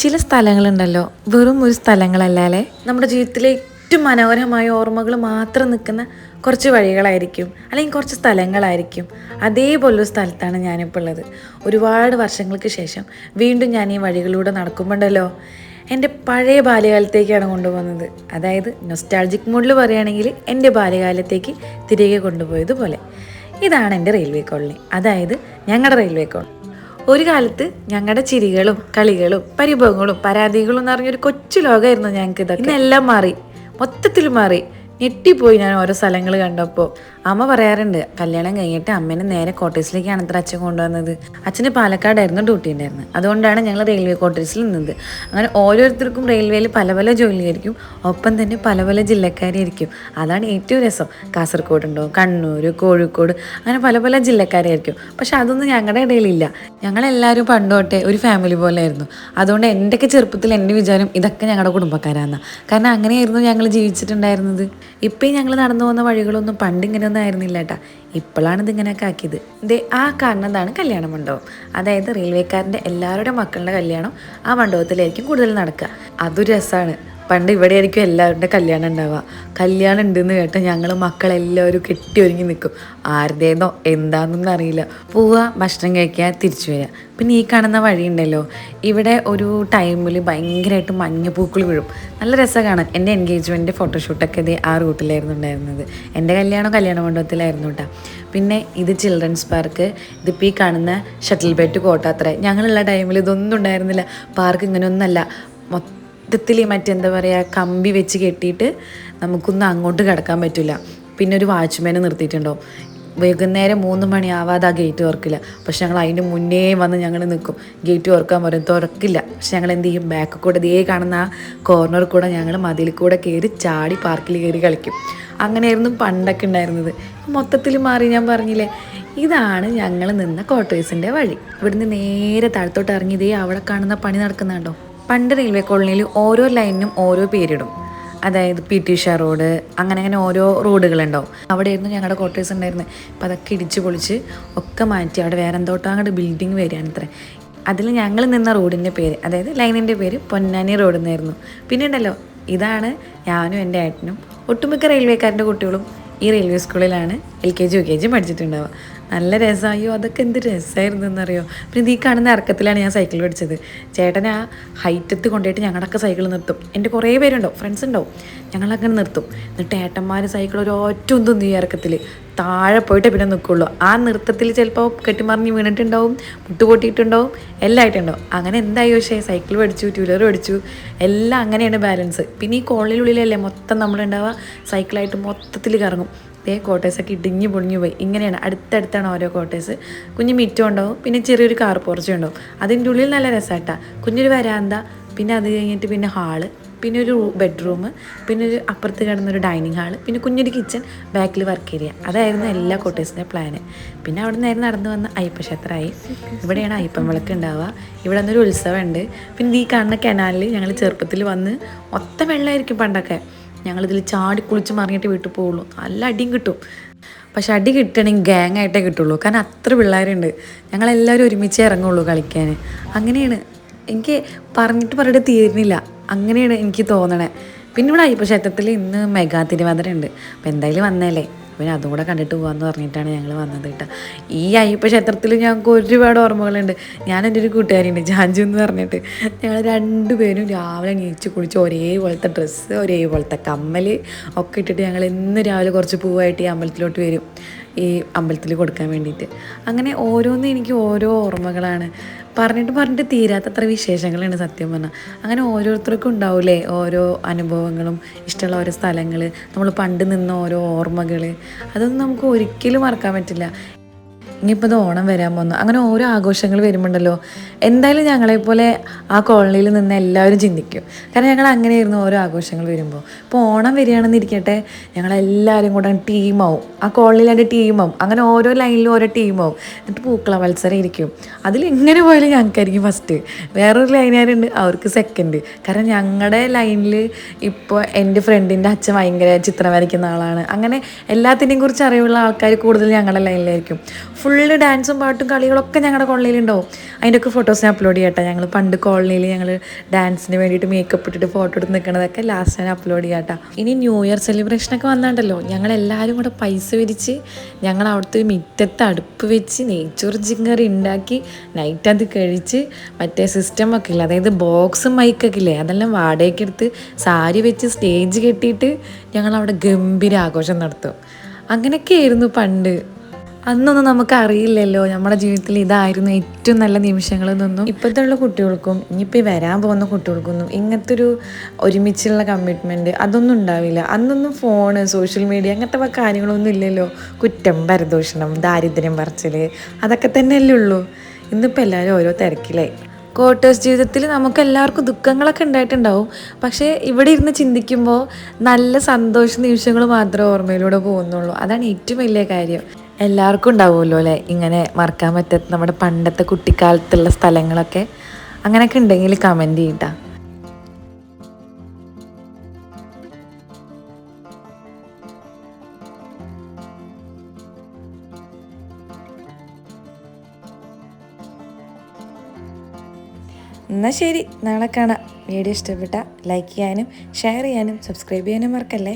ചില സ്ഥലങ്ങളുണ്ടല്ലോ, വെറും ഒരു സ്ഥലങ്ങളല്ലേ, നമ്മുടെ ജീവിതത്തിലെ ഏറ്റവും മനോഹരമായ ഓർമ്മകൾ മാത്രം നിൽക്കുന്ന കുറച്ച് വഴികളായിരിക്കും, അല്ലെങ്കിൽ കുറച്ച് സ്ഥലങ്ങളായിരിക്കും. അതേപോലൊരു സ്ഥലത്താണ് ഞാനിപ്പോൾ ഉള്ളത്. ഒരുപാട് വർഷങ്ങൾക്ക് ശേഷം വീണ്ടും ഞാൻ ഈ വഴികളിലൂടെ നടക്കുമ്പോണ്ടല്ലോ, എൻ്റെ പഴയ ബാല്യകാലത്തേക്കാണ് കൊണ്ടുപോകുന്നത്. അതായത് നൊസ്റ്റാൾജിക് മൂഡിൽ പറയുകയാണെങ്കിൽ എൻ്റെ ബാല്യകാലത്തേക്ക് തിരികെ കൊണ്ടുപോയതുപോലെ. ഇതാണ് എൻ്റെ റെയിൽവേ കോളനി, അതായത് ഞങ്ങളുടെ റെയിൽവേ കോളനി. ഒരു കാലത്ത് ഞങ്ങളുടെ ചിരികളും കളികളും പരിഭവങ്ങളും പരാതികളും എന്ന് പറഞ്ഞൊരു കൊച്ചു ലോകമായിരുന്നു ഞങ്ങൾക്ക്. ഇതൊക്കെ ഇന്നെല്ലാം മാറി, മൊത്തത്തിൽ മാറി. ഞെട്ടിപ്പോയി ഞാൻ ഓരോ സ്ഥലങ്ങൾ കണ്ടപ്പോൾ. അമ്മ പറയാറുണ്ട്, കല്യാണം കഴിഞ്ഞിട്ട് അമ്മേനെ നേരെ ക്വാർട്ടേഴ്സിലേക്കാണ് അത്ര അച്ഛൻ കൊണ്ടുവന്നത്. അച്ഛന് പാലക്കാടായിരുന്നു ഡ്യൂട്ടി ഉണ്ടായിരുന്നത്, അതുകൊണ്ടാണ് ഞങ്ങൾ റെയിൽവേ ക്വാർട്ടേഴ്സിൽ നിന്നത്. അങ്ങനെ ഓരോരുത്തർക്കും റെയിൽവേയിൽ പല പല ജോലിയായിരിക്കും, ഒപ്പം തന്നെ പല പല ജില്ലക്കാരായിരിക്കും. അതാണ് ഏറ്റവും രസം. കാസർഗോഡ് ഉണ്ടോ, കണ്ണൂർ, കോഴിക്കോട്, അങ്ങനെ പല പല ജില്ലക്കാരായിരിക്കും. പക്ഷെ അതൊന്നും ഞങ്ങളുടെ ഇടയിലില്ല. ഞങ്ങളെല്ലാവരും പണ്ടോട്ടെ ഒരു ഫാമിലി പോലെ ആയിരുന്നു. അതുകൊണ്ട് എൻ്റെയൊക്കെ ചെറുപ്പത്തിൽ എൻ്റെ വിചാരം ഇതൊക്കെ ഞങ്ങളുടെ കുടുംബക്കാരാണ്. കാരണം അങ്ങനെയായിരുന്നു ഞങ്ങൾ ജീവിച്ചിട്ടുണ്ടായിരുന്നത്. ഇപ്പം ഞങ്ങൾ നടന്നു പോകുന്ന വഴികളൊന്നും പണ്ട് ഇങ്ങനെയൊന്നും ആയിരുന്നില്ല കേട്ടാ. ഇപ്പോഴാണ് ഇതിങ്ങനെയൊക്കെ ആക്കിയത്. ആ കാണുന്നതാണ് കല്യാണ മണ്ഡപം. അതായത് റെയിൽവേക്കാരൻ്റെ എല്ലാവരുടെ മക്കളുടെ കല്യാണം ആ മണ്ഡപത്തിലായിരിക്കും കൂടുതൽ നടക്കുക. അതൊരു രസമാണ്. പണ്ട് ഇവിടെ ആയിരിക്കും എല്ലാവരുടെ കല്യാണം ഉണ്ടാവുക. കല്യാണം ഉണ്ടെന്ന് കേട്ടാൽ ഞങ്ങൾ മക്കളെല്ലാവരും കെട്ടി ഒരുങ്ങി നിൽക്കും. ആരുടേന്നോ എന്താണെന്നൊന്നും അറിയില്ല. പോവുക, ഭക്ഷണം കഴിക്കുക, തിരിച്ചു വരിക. പിന്നെ ഈ കാണുന്ന വഴിയുണ്ടല്ലോ, ഇവിടെ ഒരു ടൈമിൽ ഭയങ്കരമായിട്ട് മഞ്ഞപ്പൂക്കൾ വീഴും. നല്ല രസമാണ് കാണാൻ. എൻ്റെ എൻഗേജ്മെൻറ്റ് ഫോട്ടോഷൂട്ടൊക്കെ ഇതേ ആ റൂട്ടിലായിരുന്നു ഉണ്ടായിരുന്നത്. എൻ്റെ കല്യാണ മണ്ഡപത്തിലായിരുന്നു കേട്ടോ. പിന്നെ ഇത് ചിൽഡ്രൻസ് പാർക്ക്. ഇതിപ്പോൾ ഈ കാണുന്ന ഷട്ടിൽ ബാറ്റ് കോട്ട. അത്ര ഞങ്ങളുള്ള ടൈമിൽ ഇതൊന്നും ഉണ്ടായിരുന്നില്ല. പാർക്ക് ഇങ്ങനെയൊന്നല്ല, മൊത്തത്തിൽ മറ്റെന്താ പറയുക, കമ്പി വെച്ച് കെട്ടിയിട്ട് നമുക്കൊന്നും അങ്ങോട്ട് കിടക്കാൻ പറ്റില്ല. പിന്നെ ഒരു വാച്ച്മാനെ നിർത്തിയിട്ടുണ്ടാവും. വൈകുന്നേരം 3 മണിയാവാതെ ആ ഗേറ്റ് തുറക്കില്ല. പക്ഷെ ഞങ്ങൾ അതിൻ്റെ മുന്നേ വന്ന് ഞങ്ങൾ നിൽക്കും. ഗേറ്റ് തുറക്കാൻ പറയും, തുറക്കില്ല. പക്ഷെ ഞങ്ങൾ എന്ത് ചെയ്യും, ബാക്കിൽ കൂടെ ദേ കാണുന്ന ആ കോർണറിൽ കൂടെ ഞങ്ങൾ മതിൽ കൂടെ കയറി ചാടി പാർക്കിൽ കയറി കളിക്കും. അങ്ങനെയായിരുന്നു പണ്ടൊക്കെ ഉണ്ടായിരുന്നത്. മൊത്തത്തിൽ മാറി. ഞാൻ പറഞ്ഞില്ലേ, ഇതാണ് ഞങ്ങൾ നിന്ന ക്വാർട്ടേഴ്സിൻ്റെ വഴി. ഇവിടുന്ന് നേരെ താഴത്തോട്ട് ഇറങ്ങി ദേ അവിടെ കാണുന്ന പണി നടക്കുന്നുണ്ടോ. പണ്ട് റെയിൽവേ കോളനിയിൽ ഓരോ ലൈനിനും ഓരോ പേരിടും. അതായത് PT ഉഷ റോഡ്, അങ്ങനെ ഓരോ റോഡുകളുണ്ടാവും. അവിടെയായിരുന്നു ഞങ്ങളുടെ ക്വാർട്ടേഴ്സ് ഉണ്ടായിരുന്നത്. അപ്പോൾ അതൊക്കെ ഇടിച്ച് പൊളിച്ച് ഒക്കെ മാറ്റി അവിടെ വേറെ എന്തോട്ടോ അങ്ങോട്ട് ബിൽഡിങ് വരികയാണ് ഇത്ര. അതിൽ ഞങ്ങൾ നിന്ന റോഡിൻ്റെ പേര്, അതായത് ലൈനിൻ്റെ പേര് പൊന്നാനി റോഡ് എന്നായിരുന്നു. പിന്നെ ഉണ്ടല്ലോ, ഇതാണ് ഞാനും എൻ്റെ ഏട്ടനും. ഒട്ടുമിക്ക റെയിൽവേക്കാരൻ്റെ കുട്ടികളും ഈ റെയിൽവേ സ്കൂളിലാണ് LKG UKG പഠിച്ചിട്ടുണ്ടാവുക. നല്ല രസമായോ, അതൊക്കെ എന്ത് രസമായിരുന്നു എന്നറിയോ. പിന്നെ ഈ കാണുന്ന ഇറക്കത്തിലാണ് ഞാൻ സൈക്കിൾ പഠിച്ചത്. ചേട്ടൻ ആ ഹൈറ്റത്ത് കൊണ്ടുപോയിട്ട് ഞങ്ങളൊക്കെ സൈക്കിൾ നിർത്തും. എൻ്റെ കുറേ പേരുണ്ടാവും, ഫ്രണ്ട്സ് ഉണ്ടാവും. ഞങ്ങളങ്ങനെ നിർത്തും. എന്നിട്ട് ഏട്ടന്മാർ സൈക്കിൾ ഒരൊറ്റ ഒന്നും ഈ ഇറക്കത്തിൽ താഴെ പോയിട്ട് പിന്നെ നിൽക്കുള്ളൂ. ആ നൃത്തത്തിൽ ചിലപ്പോൾ കെട്ടിമറിഞ്ഞ് വീണിട്ടുണ്ടാവും, മുട്ടുപൊട്ടിയിട്ടുണ്ടാവും, എല്ലാം ആയിട്ടുണ്ടാവും. അങ്ങനെ എന്തായി, പക്ഷേ സൈക്കിൾ പഠിച്ചു, 2 വീലർ പഠിച്ചു, എല്ലാം അങ്ങനെയാണ് ബാലൻസ്. പിന്നെ ഈ കോളനിയിലുള്ളിലല്ലേ മൊത്തം നമ്മളുണ്ടാവുക, സൈക്കിളായിട്ട് മൊത്തത്തിൽ കറങ്ങും. ക്വാർട്ടേഴ്സൊക്കെ ഇടിഞ്ഞ് പൊളിഞ്ഞു പോയി. ഇങ്ങനെയാണ്, അടുത്തടുത്താണ് ഓരോ ക്വാർട്ടേഴ്സ്. കുഞ്ഞു മിറ്റം ഉണ്ടാവും, പിന്നെ ചെറിയൊരു കാർ പോർച്ചും ഉണ്ടാവും. അതിൻ്റെ ഉള്ളിൽ നല്ല രസമായിട്ടാണ്. കുഞ്ഞൊരു വരാന്ത, പിന്നെ അത് കഴിഞ്ഞിട്ട് പിന്നെ ഹാള്, പിന്നെ ഒരു ബെഡ്റൂം, പിന്നെ ഒരു അപ്പുറത്ത് കിടന്നൊരു ഡൈനിങ് ഹാള്, പിന്നെ കുഞ്ഞൊരു കിച്ചൺ, ബാക്കിൽ വർക്ക് ഏരിയ. അതായിരുന്നു എല്ലാ ക്വാർട്ടേഴ്സിൻ്റെ പ്ലാന്. പിന്നെ അവിടെ നിന്നായിരുന്നു നടന്നു വന്ന അയ്യപ്പക്ഷേത്രമായി. ഇവിടെയാണ് അയ്യപ്പൻ വിളക്ക് ഉണ്ടാവുക. ഇവിടെ നിന്നൊരു ഉത്സവമുണ്ട്. പിന്നെ ഈ കാണുന്ന കനാലിൽ ഞങ്ങൾ ചെറുപ്പത്തിൽ വന്ന് മൊത്തം വെള്ളമായിരിക്കും പണ്ടൊക്കെ. ഞങ്ങളിതിൽ ചാടി കുളിച്ച് മറിഞ്ഞിട്ട് വീട്ടിൽ പോവുള്ളൂ. നല്ല അടിയും കിട്ടും. പക്ഷെ അടി കിട്ടണമെങ്കിൽ ഗ്യാങ് ആയിട്ടേ കിട്ടുള്ളൂ. കാരണം അത്ര പിള്ളേരുണ്ട്. ഞങ്ങളെല്ലാവരും ഒരുമിച്ച് ഇറങ്ങുള്ളൂ കളിക്കാൻ. അങ്ങനെയാണ്. എനിക്ക് പറഞ്ഞിട്ട് തീരുന്നില്ല. അങ്ങനെയാണ് എനിക്ക് തോന്നണേ. പിന്നെ ഇവിടെ അയ്യപ്പക്ഷേത്രത്തിൽ ഇന്ന് മെഗാ തിരുവാതിര ഉണ്ട്. അപ്പോൾ എന്തായാലും വന്നേലേ, പിന്നെ അതും കൂടെ കണ്ടിട്ട് പോകാമെന്ന് പറഞ്ഞിട്ടാണ് ഞങ്ങൾ വന്നത് കേട്ടോ. ഈ അയ്യപ്പക്ഷേത്രത്തിൽ ഞങ്ങൾക്ക് ഒരുപാട് ഓർമ്മകളുണ്ട്. ഞാൻ എൻ്റെ ഒരു കൂട്ടുകാരിയുണ്ട്, ജാഞ്ചു എന്ന് പറഞ്ഞിട്ട്. ഞങ്ങൾ 2 പേരും രാവിലെ എണീച്ച് കുളിച്ച് ഒരേപോലത്തെ ഡ്രസ്സ്, ഒരേപോലത്തെ കമ്മൽ ഒക്കെ ഇട്ടിട്ട് ഞങ്ങൾ ഇന്ന് രാവിലെ കുറച്ച് പൂവായിട്ട് ഈ അമ്പലത്തിലോട്ട് വരും, ഈ അമ്പലത്തിൽ കൊടുക്കാൻ വേണ്ടിയിട്ട്. അങ്ങനെ ഓരോന്നും എനിക്ക് ഓരോ ഓർമ്മകളാണ്. പറഞ്ഞിട്ട് തീരാത്തത്ര വിശേഷങ്ങളാണ് സത്യം പറഞ്ഞാൽ. അങ്ങനെ ഓരോരുത്തർക്കും ഉണ്ടാവില്ലേ ഓരോ അനുഭവങ്ങളും, ഇഷ്ടമുള്ള ഓരോ സ്ഥലങ്ങൾ, നമ്മൾ പണ്ട് നിന്ന ഓരോ ഓർമ്മകൾ. അതൊന്നും നമുക്ക് ഒരിക്കലും മറക്കാൻ പറ്റില്ല. ഇനിയിപ്പോൾ ഇത് ഓണം വരാൻ പോകുന്നു. അങ്ങനെ ഓരോ ആഘോഷങ്ങൾ വരുമ്പോണ്ടല്ലോ, എന്തായാലും ഞങ്ങളെപ്പോലെ ആ കോളനിയിൽ നിന്ന് എല്ലാവരും ചിന്തിക്കും. കാരണം ഞങ്ങൾ അങ്ങനെയായിരുന്നു ഓരോ ആഘോഷങ്ങൾ വരുമ്പോൾ. ഇപ്പോൾ ഓണം വരികയാണെന്ന് ഇരിക്കട്ടെ, ഞങ്ങളെല്ലാവരും കൂടെ ടീമാവും. ആ കോളനിയിലായിട്ട് ടീമാവും. അങ്ങനെ ഓരോ ലൈനിലും ഓരോ ടീമാവും. എന്നിട്ട് പൂക്കള മത്സരം ഇരിക്കും. അതിൽ എങ്ങനെ പോയാലും ഞങ്ങൾക്കായിരിക്കും ഫസ്റ്റ്. വേറൊരു ലൈനുകാരുണ്ട്, അവർക്ക് സെക്കൻഡ്. കാരണം ഞങ്ങളുടെ ലൈനിൽ ഇപ്പോൾ എൻ്റെ ഫ്രണ്ടിൻ്റെ അച്ഛൻ ഭയങ്കര ചിത്രം വരയ്ക്കുന്ന ആളാണ്. അങ്ങനെ എല്ലാത്തിനെയും കുറിച്ച് അറിവുള്ള ആൾക്കാർ കൂടുതൽ ഞങ്ങളുടെ ലൈനിലായിരിക്കും. ഫുൾ ഫുള്ള് ഡാൻസും പാട്ടും കളികളൊക്കെ ഞങ്ങളുടെ കോളനിയിലുണ്ടാവും. അതിൻ്റെയൊക്കെ ഫോട്ടോസ് ഞാൻ അപ്ലോഡ് ചെയ്യട്ടെ. ഞങ്ങൾ പണ്ട് കോളനിയിൽ ഞങ്ങൾ ഡാൻസിന് വേണ്ടിയിട്ട് മേക്കപ്പ് ഇട്ടിട്ട് ഫോട്ടോ എടുത്ത് നിൽക്കണതൊക്കെ ലാസ്റ്റ് ഞാൻ അപ്ലോഡ് ചെയ്യാട്ടോ. ഇനി ന്യൂ ഇയർ സെലിബ്രേഷനൊക്കെ വന്നാണ്ടല്ലോ, ഞങ്ങളെല്ലാവരും കൂടെ പൈസ വിരിച്ച് ഞങ്ങൾ അവിടുത്തെ മുറ്റത്ത് അടുപ്പ് വെച്ച് നെയ്ച്ചോറ് ചിക്കൻ കറി ഉണ്ടാക്കി നൈറ്റ് അത് കഴിച്ച് മറ്റേ സിസ്റ്റമൊക്കെ ഇല്ല, അതായത് ബോക്സും മൈക്കൊക്കെ ഇല്ലേ, അതെല്ലാം വാടകയ്ക്ക് എടുത്ത് സാരി വെച്ച് സ്റ്റേജ് കെട്ടിയിട്ട് ഞങ്ങളവിടെ ഗംഭീര ആഘോഷം നടത്തും. അങ്ങനെയൊക്കെയായിരുന്നു പണ്ട്. അന്നൊന്നും നമുക്ക് അറിയില്ലല്ലോ നമ്മുടെ ജീവിതത്തിൽ ഇതായിരുന്നു ഏറ്റവും നല്ല നിമിഷങ്ങളെന്നൊന്നും. ഇപ്പോഴത്തെ ഉള്ള കുട്ടികൾക്കും ഇനിയിപ്പോൾ വരാൻ പോകുന്ന കുട്ടികൾക്കൊന്നും ഇങ്ങനത്തെ ഒരു ഒരുമിച്ചുള്ള കമ്മിറ്റ്മെൻറ്റ് അതൊന്നും ഉണ്ടാവില്ല. അന്നൊന്നും ഫോണ്, സോഷ്യൽ മീഡിയ അങ്ങനത്തെ കാര്യങ്ങളൊന്നും ഇല്ലല്ലോ. കുറ്റം, പരദൂഷണം, ദാരിദ്ര്യം പറച്ചിൽ, അതൊക്കെ തന്നെയല്ലേ ഉള്ളൂ. ഇന്നിപ്പോൾ എല്ലാവരും ഓരോ തിരക്കിലായി. ക്വാർട്ടേഴ്സ് ജീവിതത്തിൽ നമുക്ക് എല്ലാവർക്കും ദുഃഖങ്ങളൊക്കെ ഉണ്ടായിട്ടുണ്ടാവും. പക്ഷേ ഇവിടെ ഇരുന്ന് ചിന്തിക്കുമ്പോൾ നല്ല സന്തോഷ നിമിഷങ്ങൾ മാത്രമേ ഓർമ്മയിലൂടെ പോകുന്നുള്ളൂ. അതാണ് ഏറ്റവും വലിയ കാര്യം. എല്ലാവർക്കും ഉണ്ടാവുമല്ലോ അല്ലേ ഇങ്ങനെ മറക്കാൻ പറ്റാത്ത നമ്മുടെ പണ്ടത്തെ കുട്ടിക്കാലത്തുള്ള സ്ഥലങ്ങളൊക്കെ. അങ്ങനെയൊക്കെ ഉണ്ടെങ്കിൽ കമൻറ്റ് ചെയ്യട്ടാ. എന്നാൽ ശരി, നാളെ കാണാം. വീഡിയോ ഇഷ്ടപ്പെട്ട ലൈക്ക് ചെയ്യാനും ഷെയർ ചെയ്യാനും സബ്സ്ക്രൈബ് ചെയ്യാനും മറക്കല്ലേ.